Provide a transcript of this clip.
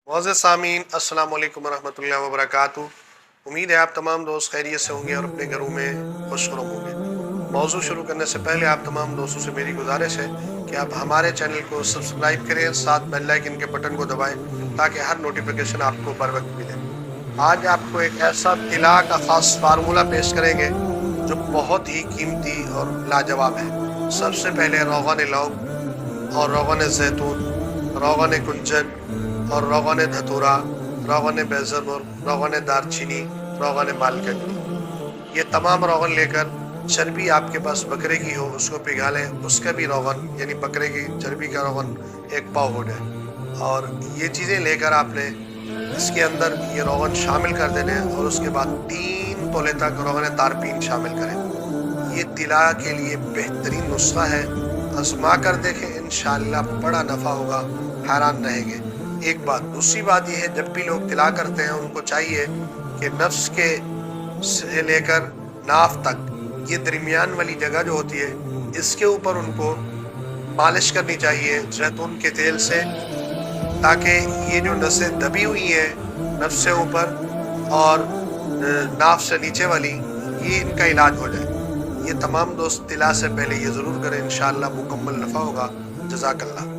मुअज़्ज़िज़ सामीन, अस्सलाम वालेकुम वरहमतुल्लाहि वबरकातुहू। उम्मीद है आप तमाम दोस्त खैरियत से होंगे और अपने घरों में खुशनुमा होंगे। मौज़ू शुरू करने से पहले आप तमाम दोस्तों से मेरी गुजारिश है कि आप हमारे चैनल को सब्सक्राइब करें, साथ बेल आइकन के बटन को दबाएं ताकि हर नोटिफिकेशन आपको बर वक्त मिले। आज आपको एक ऐसा तिला का ख़ास फार्मूला पेश करेंगे जो बहुत ही कीमती और लाजवाब है। सबसे पहले रोग़न लौंग और रोग़न ज़ैतून, रोग़न कुंजन और रोग़न धतूरा, रोग़न बेज़मुर, रोग़न दारचीनी, रोग़न मालकनी, ये तमाम रोग़न लेकर चर्बी आपके पास बकरे की हो उसको पिघा लें, उसका भी रोग़न यानी बकरे की चर्बी का रोग़न 1 पाव हो जाए। और ये चीज़ें लेकर आपने इसके अंदर ये रोग़न शामिल कर देने हैं और उसके बाद 3 तोले तक रोग़न तारपीन शामिल करें। ये तिला के लिए बेहतरीन नुस्खा है, आज़मा कर देखें, इंशाअल्लाह बड़ा नफ़ा होगा, हैरान रहेंगे। एक बात। दूसरी बात यह है, जब भी लोग तिला करते हैं उनको चाहिए कि नफ्स के से लेकर नाफ तक ये दरमियान वाली जगह जो होती है इसके ऊपर उनको मालिश करनी चाहिए जैतून के तेल से, ताकि ये जो नसें दबी हुई हैं नफ्स से ऊपर और नाफ से नीचे वाली, ये इनका इलाज हो जाए। ये तमाम दोस्त तिला से पहले ये ज़रूर करें, इंशाअल्लाह मुकम्मल नफ़ा होगा। जज़ाकल्लाह।